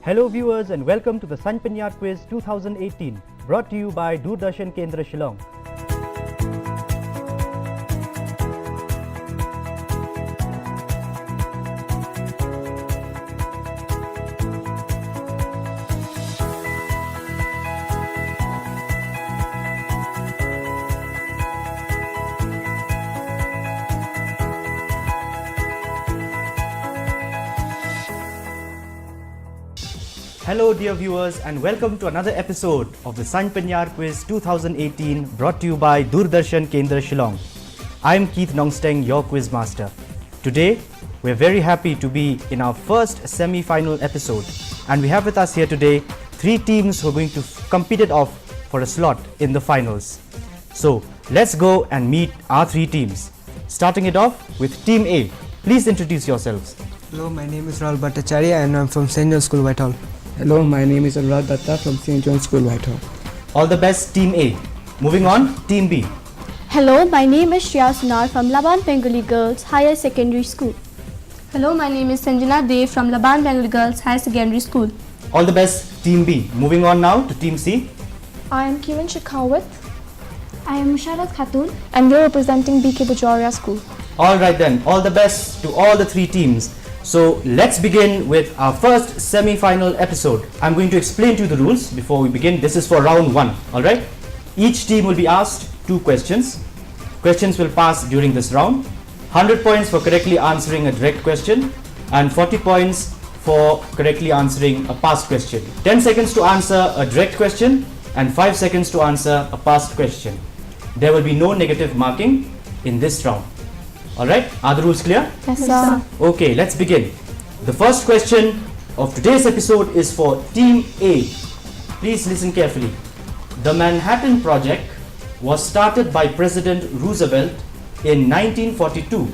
Hello viewers and welcome to the Sain Pyniar Quiz 2018 brought to you by Doordarshan Kendra Shillong. Hello dear viewers and welcome to another episode of the Sain Pyniar Quiz 2018 brought to you by Doordarshan Kendra Shillong. I am Keith Nongsteng, your quiz master. Today we're very happy to be in our first semi-final episode and we have with us here today three teams who are going to compete it off for a slot in the finals. So let's go and meet our three teams. Starting it off with Team A. Please introduce yourselves. Hello, my name is Rahul Bhattacharya and I'm from St. John's School, Whitehall. Hello, my name is Anurag Datta from St. John's School, Whitehall. All the best, Team A. Moving on, Team B. Hello, my name is Shreya Sunar from Laban Bengali Girls Higher Secondary School. Hello, my name is Sanjana Dev from Laban Bengali Girls Higher Secondary School. All the best, Team B. Moving on now to Team C. I am Kiran Shekhawat. I am Musharat Khatun. And we are representing BK Bajoria School. All right then, all the best to all the three teams. So let's begin with our first semi-final episode. I'm going to explain to you the rules before we begin. This is for round 1, alright? Each team will be asked 2 questions. Questions will pass during this round. 100 points for correctly answering a direct question and 40 points for correctly answering a past question. 10 seconds to answer a direct question and 5 seconds to answer a past question. There will be no negative marking in this round. Alright, are the rules clear? Yes, sir. Okay, let's begin. The first question of today's episode is for Team A. Please listen carefully. The Manhattan Project was started by President Roosevelt in 1942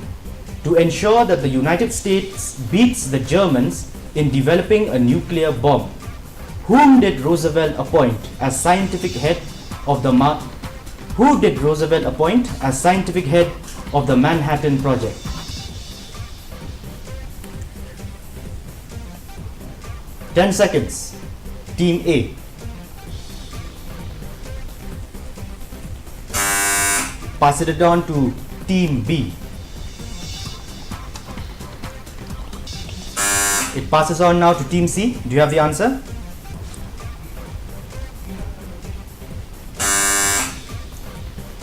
to ensure that the United States beats the Germans in developing a nuclear bomb. Whom did Roosevelt appoint as scientific head of the Manhattan Project? Ten seconds. Team A. Pass it on to Team B. It passes on now to Team C. Do you have the answer?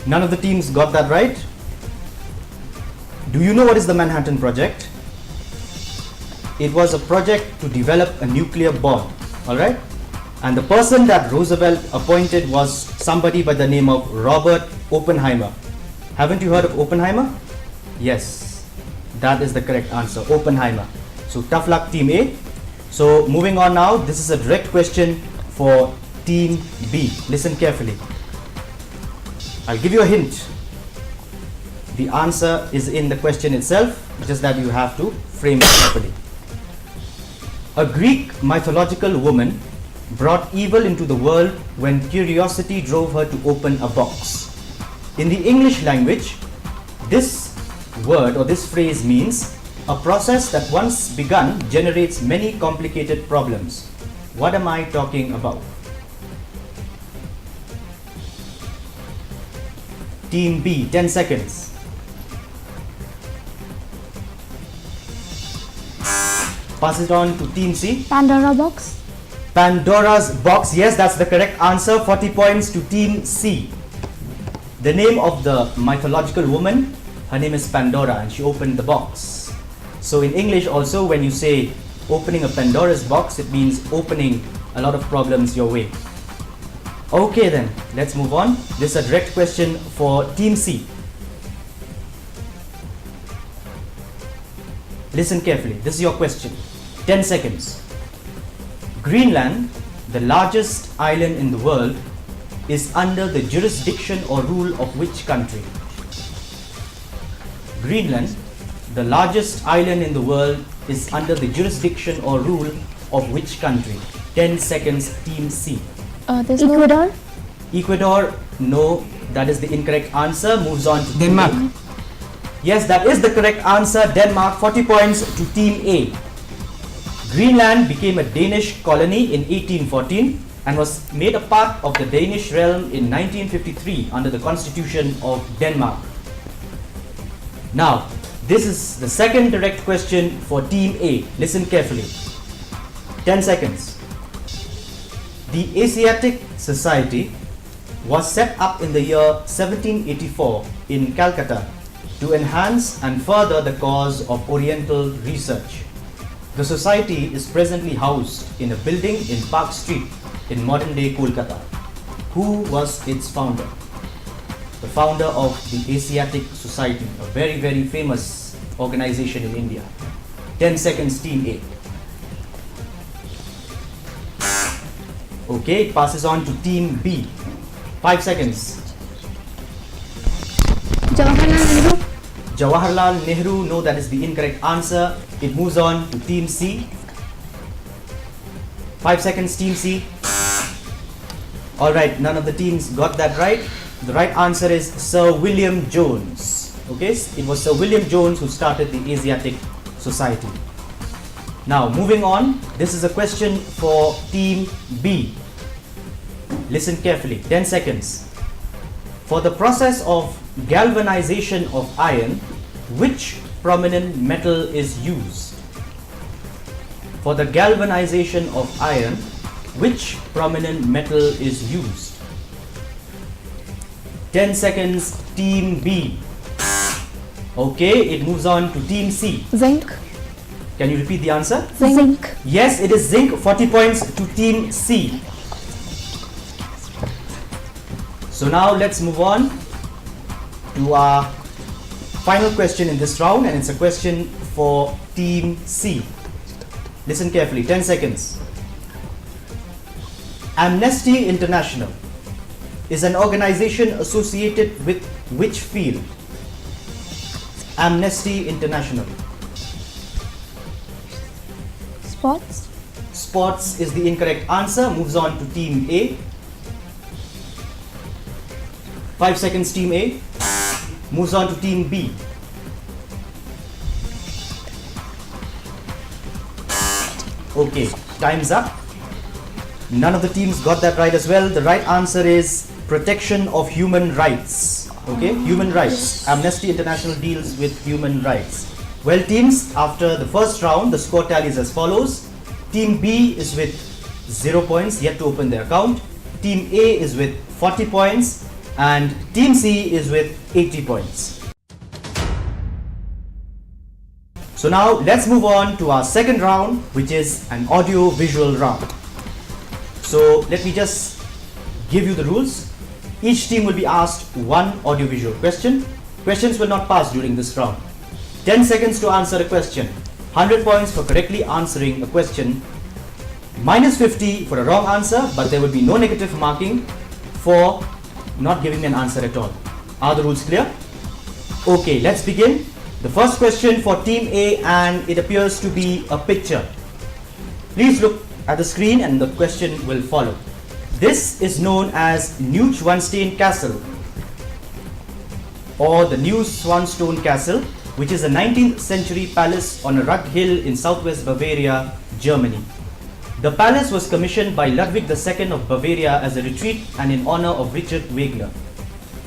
None of the teams got that right. Do you know what is the Manhattan Project? It was a project to develop a nuclear bomb, alright? And the person that Roosevelt appointed was somebody by the name of Robert Oppenheimer. Haven't you heard of Oppenheimer? Yes, that is the correct answer, Oppenheimer. So tough luck, Team A. So moving on now, this is a direct question for Team B. Listen carefully. I'll give you a hint. The answer is in the question itself, just that you have to frame it properly. A Greek mythological woman brought evil into the world when curiosity drove her to open a box. In the English language, this word or this phrase means a process that once begun generates many complicated problems. What am I talking about? Team B, 10 seconds. Pass it on to Team C. Pandora box. Pandora's box. Yes, that's the correct answer. 40 points to Team C. The name of the mythological woman, her name is Pandora and she opened the box. So in English also, when you say opening a Pandora's box, it means opening a lot of problems your way. Okay then, let's move on. This is a direct question for Team C. Listen carefully, this is your question. 10 seconds. Greenland, the largest island in the world, is under the jurisdiction or rule of which country? Greenland, the largest island in the world, is under the jurisdiction or rule of which country? 10 seconds, Team C. Ecuador. Ecuador, no, that is the incorrect answer. Moves on to Denmark. Team A. Yes, that is the correct answer. Denmark, 40 points to Team A. Greenland became a Danish colony in 1814 and was made a part of the Danish realm in 1953 under the Constitution of Denmark. Now, this is the second direct question for Team A. Listen carefully. 10 seconds. The Asiatic Society was set up in the year 1784 in Calcutta to enhance and further the cause of Oriental research. The society is presently housed in a building in Park Street in modern-day Kolkata. Who was its founder? The founder of the Asiatic Society, a very, very famous organization in India. 10 seconds, Team A. Okay, it passes on to Team B. 5 seconds. Jawaharlal Nehru. Jawaharlal Nehru, no, that is the incorrect answer. It moves on to Team C. 5 seconds, Team C. Alright, none of the teams got that right. The right answer is Sir William Jones. Okay, it was Sir William Jones who started the Asiatic Society. Now, moving on, this is a question for Team B. Listen carefully, 10 seconds. For the process of galvanization of iron, which prominent metal is used? For the galvanization of iron, which prominent metal is used? 10 seconds, Team B. Okay, it moves on to Team C. Zinc. Can you repeat the answer? Zinc. Yes, it is zinc. 40 points to Team C. So now let's move on to our final question in this round, and it's a question for Team C. Listen carefully, 10 seconds. Amnesty International is an organization associated with which field? Amnesty International. Sports. Sports is the incorrect answer. Moves on to Team A. 5 seconds, Team A. Moves on to Team B. Okay, time's up. None of the teams got that right as well. The right answer is protection of human rights. Okay, human rights. Amnesty International deals with human rights. Well, teams, after the first round, the score tally is as follows. Team B is with 0 points, yet to open their account. Team A is with 40 points. And Team C is with 80 points. So now let's move on to our second round, which is an audio-visual round. So let me just give you the rules. Each team will be asked one audio-visual question. Questions will not pass during this round. 10 seconds to answer a question. 100 points for correctly answering a question. Minus 50 for a wrong answer, but there will be no negative marking for not giving me an answer at all. Are the rules clear? Okay, let's begin. The first question for Team A, and it appears to be a picture. Please look at the screen and the question will follow. This is known as Neuschwanstein Castle or the Neuschwanstein Castle, which is a 19th century palace on a rugged hill in southwest Bavaria, Germany. The palace was commissioned by Ludwig II of Bavaria as a retreat and in honor of Richard Wagner.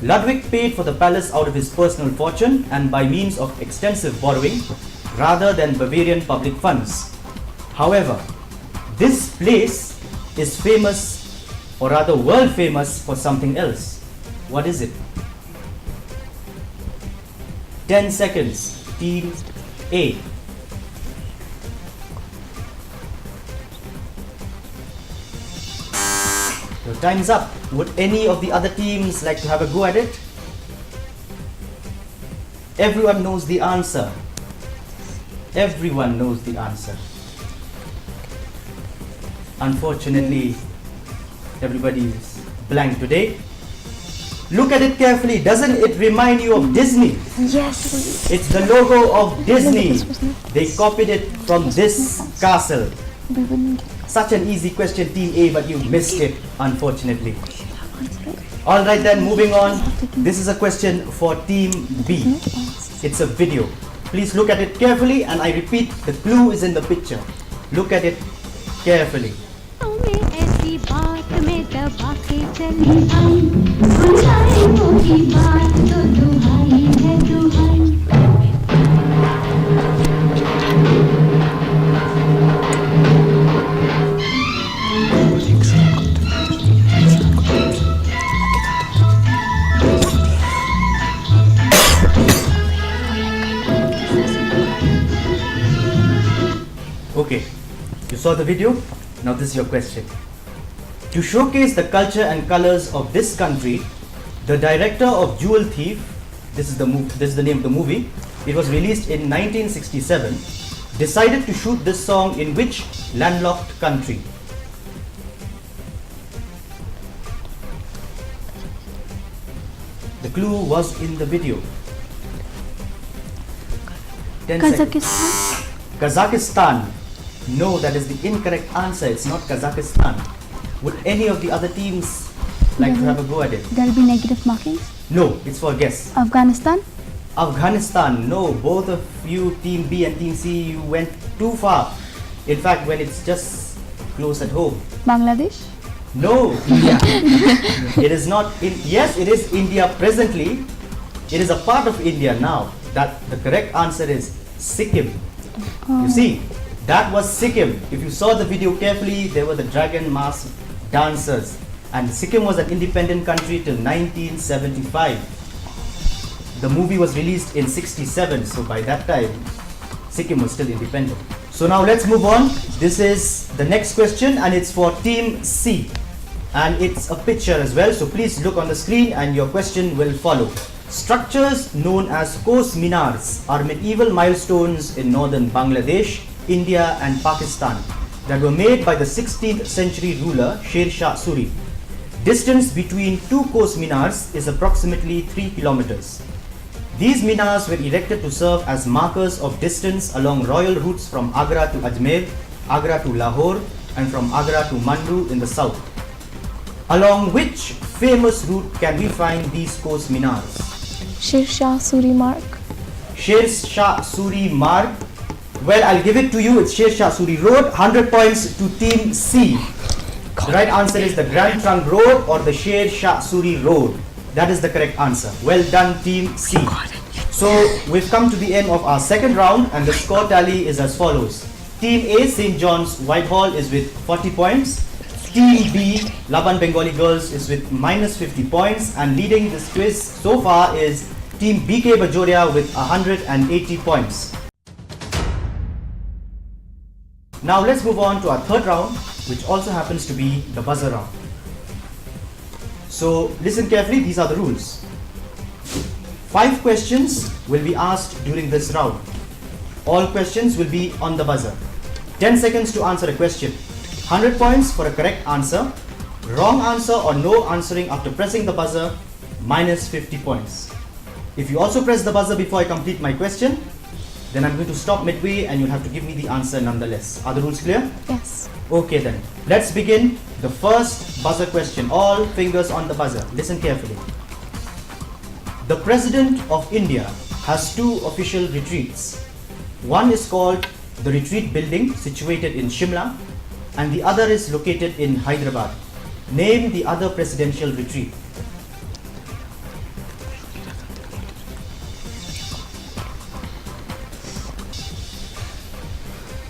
Ludwig paid for the palace out of his personal fortune and by means of extensive borrowing rather than Bavarian public funds. However, this place is famous, or rather world famous, for something else. What is it? 10 seconds, Team A. Your time's up. Would any of the other teams like to have a go at it? Everyone knows the answer. Everyone knows the answer. Unfortunately, everybody's blank today. Look at it carefully. Doesn't it remind you of Disney? Yes. It's the logo of Disney. They copied it from this castle. Such an easy question, Team A, but you missed it, unfortunately. Alright then, moving on. This is a question for Team B. It's a video. Please look at it carefully, and I repeat, the clue is in the picture. Look at it carefully. ऐसी बात में दबा के चली आई बुझाई होगी बात तो दुहाई है दुहाई Okay, you saw the video. Now this is your question. To showcase the culture and colors of this country, the director of Jewel Thief, this is the name of the movie, it was released in 1967, decided to shoot this song in which landlocked country? The clue was in the video. 10 seconds. Kazakhstan. Kazakhstan. No, that is the incorrect answer. It's not Kazakhstan. Would any of the other teams like to have a go at it? There'll be negative markings. No, it's for a guess. Afghanistan. Afghanistan. No, both of you, Team B and Team C, you went too far. In fact, when it's just close at home. Bangladesh. No, India. It is not. Yes, it is India presently. It is a part of India now. That the correct answer is Sikkim. You see, that was Sikkim. If you saw the video carefully, there were the dragon mask dancers. And Sikkim was an independent country till 1975. The movie was released in 67, so by that time, Sikkim was still independent. So now let's move on. This is the next question and it's for Team C. And it's a picture as well, so please look on the screen and your question will follow. Structures known as Qos Minars are medieval milestones in northern Bangladesh, India and Pakistan that were made by the 16th century ruler Sher Shah Suri. Distance between two Qos Minars is approximately 3 kilometers. These minars were erected to serve as markers of distance along royal routes from Agra to Ajmer, Agra to Lahore and from Agra to Mandu in the south. Along which famous route can we find these Qos Minars? Sher Shah Suri Mark. Sher Shah Suri Marg. Well, I'll give it to you. It's Sher Shah Suri Road. 100 points to Team C. The right answer is the Grand Trunk Road or the Sher Shah Suri Road. That is the correct answer. Well done, Team C. So we've come to the end of our second round and the score tally is as follows. Team A, St. John's Whitehall is with 40 points. Team B, Laban Bengali Girls is with minus 50 points and leading this quiz so far is Team BK Bajoria with 180 points. Now let's move on to our third round, which also happens to be the buzzer round. So listen carefully, these are the rules. 5 questions will be asked during this round. All questions will be on the buzzer. 10 seconds to answer a question. 100 points for a correct answer. Wrong answer or no answering after pressing the buzzer, minus 50 points. If you also press the buzzer before I complete my question, then I'm going to stop midway and you'll have to give me the answer nonetheless. Are the rules clear? Yes. Okay then, let's begin the first buzzer question. All fingers on the buzzer. Listen carefully. The President of India has 2 official retreats. One is called the Retreat Building, situated in Shimla, and the other is located in Hyderabad. Name the other presidential retreat.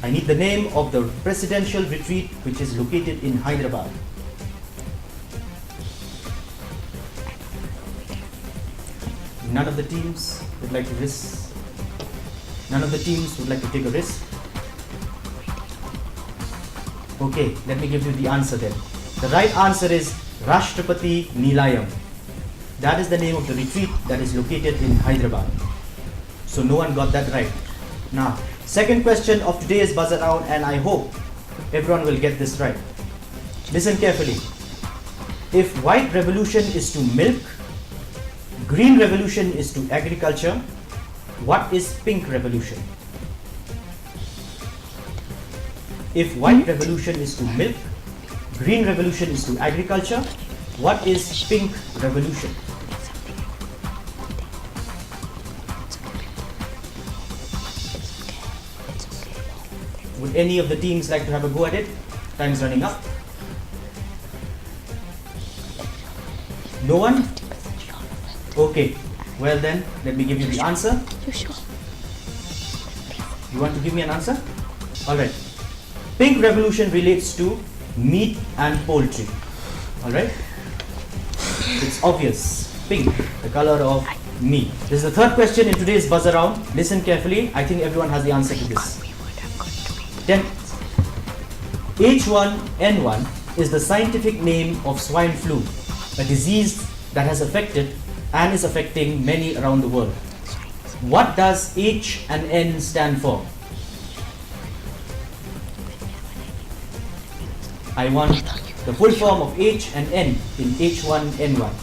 I need the name of the presidential retreat which is located in Hyderabad. None of the teams would like to risk. None of the teams would like to take a risk. Okay, let me give you the answer then. The right answer is Rashtrapati Nilayam. That is the name of the retreat that is located in Hyderabad. So no one got that right. Now, second question of today's buzzer round, and I hope everyone will get this right. Listen carefully. If white revolution is to milk, green revolution is to agriculture, what is pink revolution? If white revolution is to milk, green revolution is to agriculture, what is pink revolution? Would any of the teams like to have a go at it? Time is running up. No one? Okay. Well then, let me give you the answer. You want to give me an answer? Alright. Pink revolution relates to meat and poultry. Alright? It's obvious. Pink, the color of meat. This is the third question in today's buzzer round. Listen carefully. I think everyone has the answer to this. 10. H1N1 is the scientific name of swine flu, a disease that has affected and is affecting many around the world. What does H and N stand for? I want the full form of H and N in H1N1.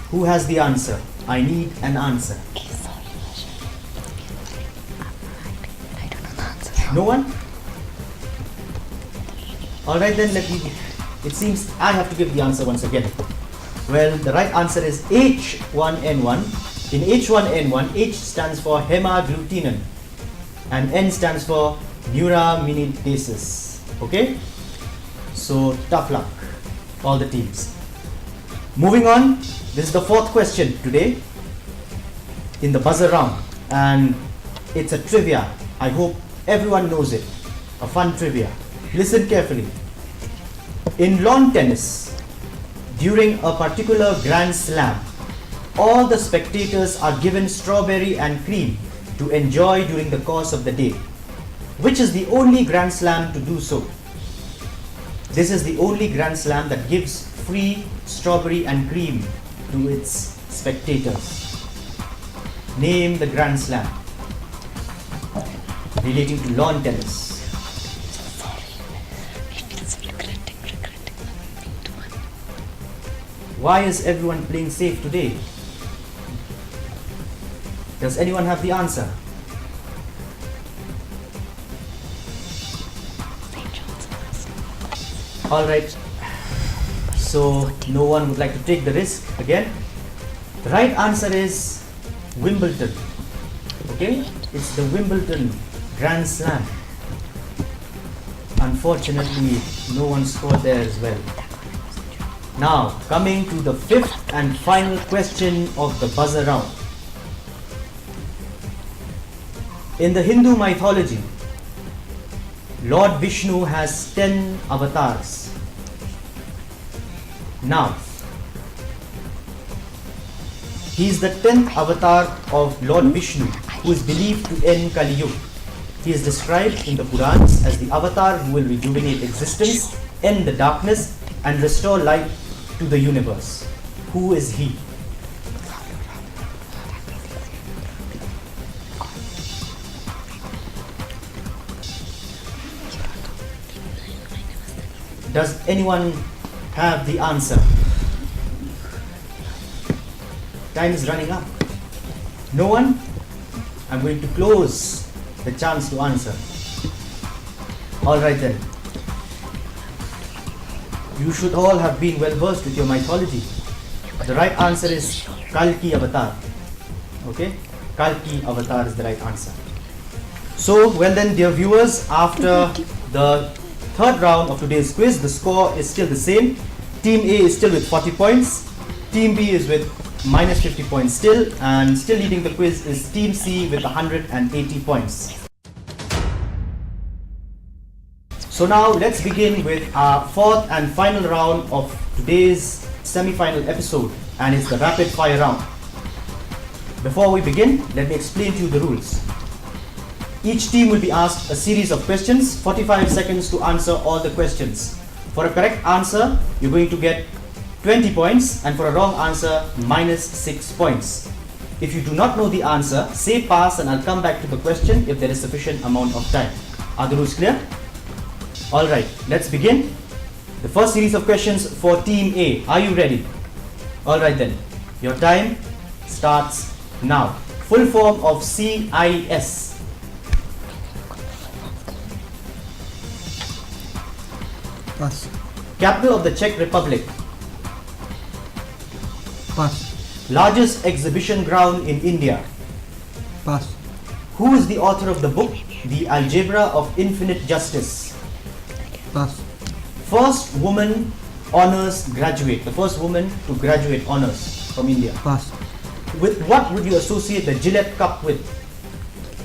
Who has the answer? I need an answer. No one? Alright then, it seems I have to give the answer once again. Well, the right answer is H1N1. In H1N1, H stands for hemagglutinin and N stands for neuraminidase. Okay? So, tough luck, all the teams. Moving on, this is the fourth question today in the buzzer round, and it's a trivia. I hope everyone knows it. A fun trivia. Listen carefully. In lawn tennis, during a particular Grand Slam, all the spectators are given strawberry and cream to enjoy during the course of the day. Which is the only Grand Slam to do so? This is the only Grand Slam that gives free strawberry and cream to its spectators. Name the Grand Slam relating to lawn tennis. Why is everyone playing safe today? Does anyone have the answer? Alright, so no one would like to take the risk again. The right answer is Wimbledon. Okay, it's the Wimbledon Grand Slam. Unfortunately, no one scored there as well. Now, coming to the fifth and final question of the buzzer round. In the Hindu mythology, Lord Vishnu has 10 avatars. Now, he is the 10th avatar of Lord Vishnu, who is believed to end Kali Yuga. He is described in the Purans as the avatar who will rejuvenate existence, end the darkness, and restore light to the universe. Who is he? Does anyone have the answer? Time is running up. No one? I'm going to close the chance to answer. Alright then. You should all have been well versed with your mythology. The right answer is Kalki Avatar. Okay? Kalki Avatar is the right answer. So, well then, dear viewers, after the third round of today's quiz, the score is still the same. Team A is still with 40 points. Team B is with minus 50 points still. And still leading the quiz is Team C with 180 points. So now let's begin with our fourth and final round of today's semi-final episode, and it's the rapid fire round. Before we begin, let me explain to you the rules. Each team will be asked a series of questions, 45 seconds to answer all the questions. For a correct answer, you're going to get 20 points, and for a wrong answer, minus 6 points. If you do not know the answer, say pass and I'll come back to the question if there is sufficient amount of time. Are the rules clear? Alright, let's begin. The first series of questions for Team A. Are you ready? Alright then, your time starts now. Full form of CIS. Pass. Capital of the Czech Republic. Pass. Largest exhibition ground in India. Pass. Who is the author of the book The Algebra of Infinite Justice? Pass. First woman honors graduate, the first woman to graduate honors from India. Pass. With what would you associate the Gillette cup with?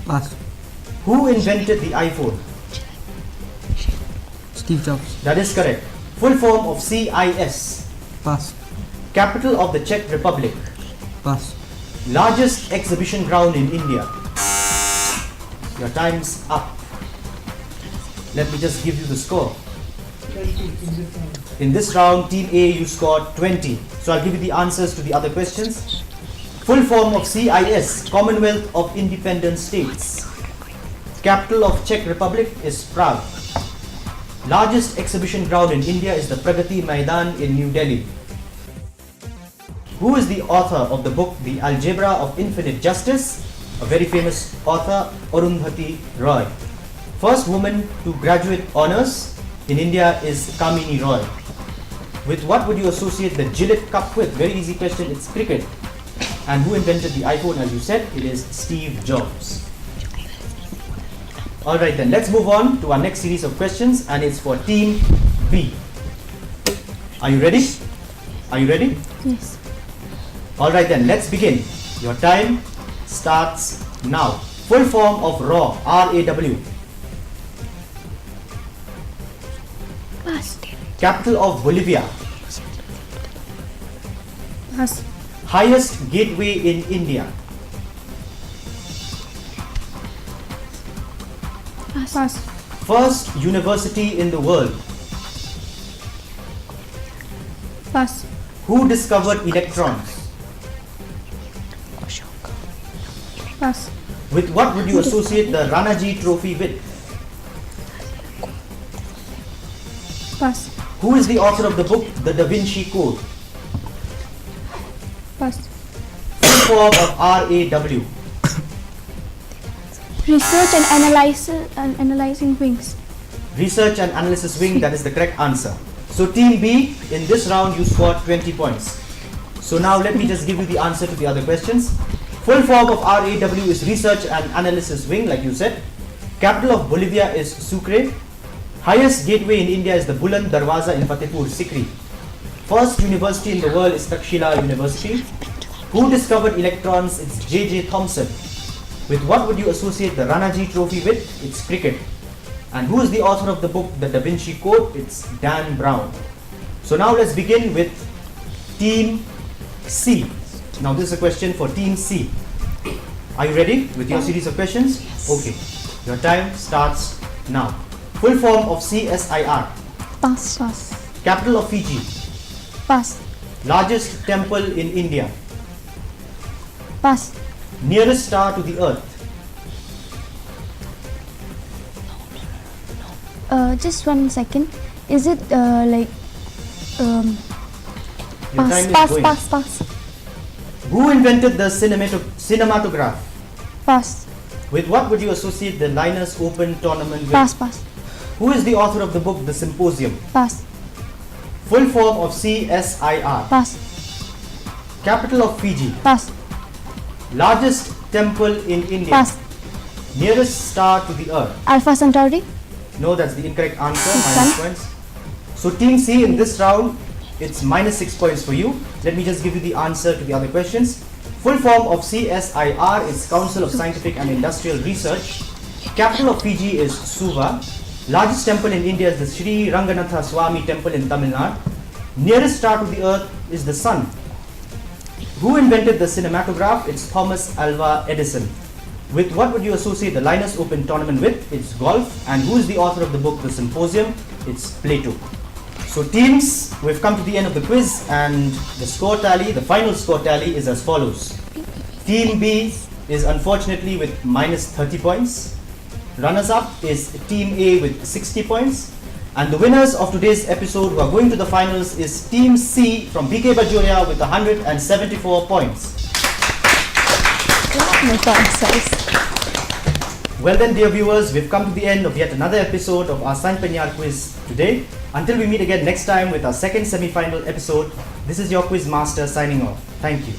Pass. Who invented the iPhone? Steve Jobs. That is correct. Full form of CIS. Pass. Capital of the Czech Republic. Pass. Largest exhibition ground in India. Your time's up. Let me just give you the score. In this round, Team A, you scored 20. So I'll give you the answers to the other questions. Full form of CIS, Commonwealth of Independent States. Capital of Czech Republic is Prague. Largest exhibition ground in India is the Pragati Maidan in New Delhi. Who is the author of the book The Algebra of Infinite Justice? A very famous author, Arundhati Roy. First woman to graduate honors in India is Kamini Roy. With what would you associate the Gillette cup with? Very easy question, it's cricket. And who invented the iPhone? As you said, it is Steve Jobs. Alright then, let's move on to our next series of questions, and it's for Team B. Are you ready? Are you ready? Yes. Alright then, let's begin. Your time starts now. Full form of RAW, R-A-W. Pass. Capital of Bolivia. Pass. Highest gateway in India. Pass. First university in the world. Pass. Who discovered electrons? Pass. With what would you associate the Ranaji Trophy with? Pass. Who is the author of the book The Da Vinci Code? Pass. Full form of RAW. Research and analyzing wings. Research and Analysis Wing, that is the correct answer. So Team B, in this round you scored 20 points. So now let me just give you the answer to the other questions. Full form of RAW is Research and Analysis Wing, like you said. Capital of Bolivia is Sucre. Highest gateway in India is the Buland Darwaza in Fatehpur Sikri. First university in the world is Takshila University. Who discovered electrons? It's J.J. Thomson. With what would you associate the Ranaji Trophy with? It's cricket. And who is the author of the book The Da Vinci Code? It's Dan Brown. So now let's begin with Team C. Now this is a question for Team C. Are you ready with your series of questions? Yes. Okay. Your time starts now. Full form of CSIR. Pass. Pass. Capital of Fiji. Pass. Largest temple in India. Pass. Nearest star to the earth. Just 1 second. Is it like Your Pass. time is Pass. going. Pass. Pass. Who invented the cinematograph? Pass. With what would you associate the Linus Open tournament with? Pass. Pass. Who is the author of the book The Symposium? Pass. Full form of CSIR. Pass. Capital of Fiji. Pass. Largest temple in India. Pass. Nearest star to the earth. Alpha Centauri? No, that's the incorrect answer. Sun. Minus points. So Team C in this round, it's minus 6 points for you. Let me just give you the answer to the other questions. Full form of CSIR is Council of Scientific and Industrial Research. Capital of Fiji is Suva. Largest temple in India is the Sri Ranganatha Swami Temple in Tamil Nadu. Nearest star to the earth is the sun. Who invented the cinematograph? It's Thomas Alva Edison. With what would you associate the Linus Open tournament with? It's golf. And who is the author of the book The Symposium? It's Plato. So teams, we've come to the end of the quiz, and the score tally, the final score tally is as follows. Team B is unfortunately with minus 30 points. Runners up is Team A with 60 points. And the winners of today's episode who are going to the finals is Team C from BK Bajoria with 174 points. My God, size. Well then, dear viewers, we've come to the end of yet another episode of our Sain Pyniar quiz today. Until we meet again next time with our second semi-final episode, this is your quiz master signing off. Thank you.